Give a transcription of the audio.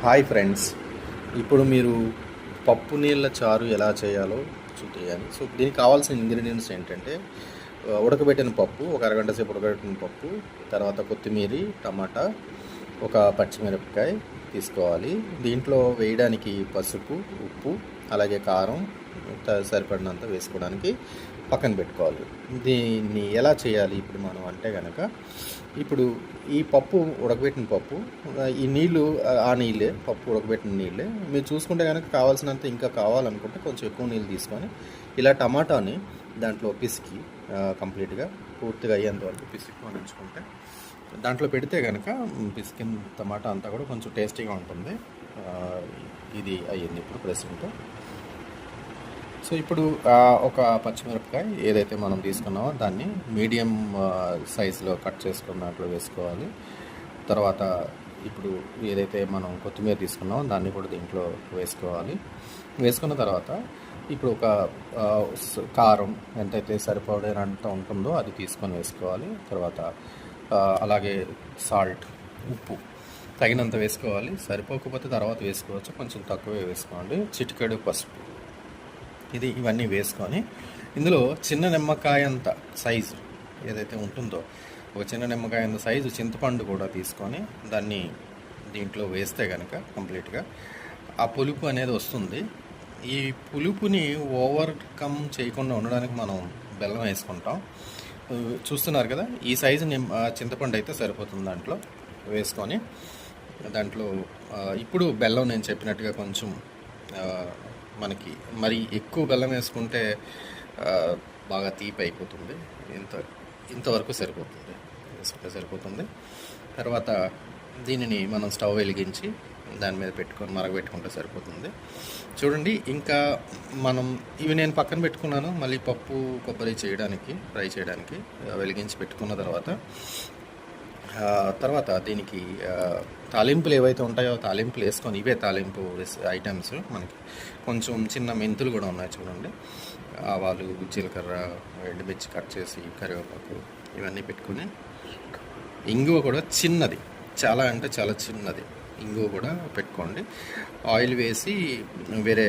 Hi friends, ఇప్పుడు మీరు పప్పు నీళ్ళ చారు ఎలా చేయాలో చూద్దాం. సో దీనికి కావాల్సిన ఇంగ్రీడియంట్స్ ఏంటంటే ఉడకబెట్టిన పప్పు, ఒక అరగంట సేపు ఉడకబెట్టిన పప్పు, తర్వాత కొత్తిమీర, టమాటా, ఒక పచ్చిమిరపకాయ తీసుకోవాలి. దీంట్లో వేయడానికి పసుపు, ఉప్పు, అలాగే కారం సరిపడినంత వేసుకోవడానికి పక్కన పెట్టుకోవాలి. దీన్ని ఎలా చేయాలి ఇప్పుడు మనం అంటే కనుక, ఇప్పుడు ఈ పప్పు ఉడకబెట్టిన పప్పు, ఈ నీళ్ళు ఆ నీళ్ళే, పప్పు ఉడకబెట్టిన నీళ్ళే. మీరు చూసుకుంటే కనుక కావాల్సినంత ఇంకా కావాలనుకుంటే కొంచెం ఎక్కువ నీళ్ళు తీసుకొని ఇలా టమాటాని దాంట్లో పిసికి కంప్లీట్గా పూర్తిగా అయ్యేంత వరకు పిసిక్కొని ఉంచుకుంటే దాంట్లో పెడితే కనుక పిసికిన టమాటా అంతా కూడా కొంచెం టేస్టీగా ఉంటుంది. ఇది అయ్యింది ఇప్పుడు ప్రెసెంట్. సో ఇప్పుడు ఒక పచ్చిమిరపకాయ ఏదైతే మనం తీసుకున్నామో దాన్ని మీడియం సైజులో కట్ చేసుకున్న దాంట్లో వేసుకోవాలి. తర్వాత ఇప్పుడు ఏదైతే మనం కొత్తిమీర తీసుకున్నామో దాన్ని కూడా దీంట్లో వేసుకోవాలి. వేసుకున్న తర్వాత ఇప్పుడు ఒక కారం ఎంతైతే సరిపడేంత ఉంటుందో అది తీసుకొని వేసుకోవాలి. తర్వాత అలాగే సాల్ట్, ఉప్పు తగినంత వేసుకోవాలి. సరిపోకపోతే తర్వాత వేసుకోవచ్చు, కొంచెం తక్కువే వేసుకోండి. చిటికెడు పసుపు, ఇవన్నీ వేసుకొని ఇందులో చిన్న నిమ్మకాయ అంత సైజు ఏదైతే ఉంటుందో ఒక చిన్న నిమ్మకాయ అంత సైజు చింతపండు కూడా తీసుకొని దాన్ని దీంట్లో వేస్తే కనుక కంప్లీట్గా ఆ పులుపు అనేది వస్తుంది. ఈ పులుపుని ఓవర్కమ్ చేయకుండా ఉండడానికి మనం బెల్లం వేసుకుంటాం. చూస్తున్నారు కదా, ఈ సైజు చింతపండు అయితే సరిపోతుంది. దాంట్లో వేసుకొని దాంట్లో ఇప్పుడు బెల్లం నేను చెప్పినట్టుగా కొంచెం మనకి మరి ఎక్కువ బెల్లం వేసుకుంటే బాగా తీపి అయిపోతుంది. ఇంతవరకు సరిపోతుంది, వేసుకుంటే సరిపోతుంది. తర్వాత దీనిని మనం స్టవ్ వెలిగించి దాని మీద పెట్టుకొని మరగబెట్టుకుంటే సరిపోతుంది. చూడండి, ఇంకా మనం ఇవి నేను పక్కన పెట్టుకున్నాను. మళ్ళీ పప్పు కొబ్బరి చేయడానికి, ఫ్రై చేయడానికి వెలిగించి పెట్టుకున్న తర్వాత దీనికి తాలింపులు ఏవైతే ఉంటాయో తాలింపులు వేసుకొని, ఇవే తాలింపు ఐటమ్స్ మనకి కొంచెం చిన్న మెంతులు కూడా ఉన్నాయి చూడండి, ఆవాలు, జీలకర్ర, ఎండుమిర్చి కట్ చేసి, కరివేపాకు ఇవన్నీ పెట్టుకుని, ఇంగువ కూడా చిన్నది, చాలా అంటే చాలా చిన్నది ఇంగువ కూడా పెట్టుకోండి. ఆయిల్ వేసి వేరే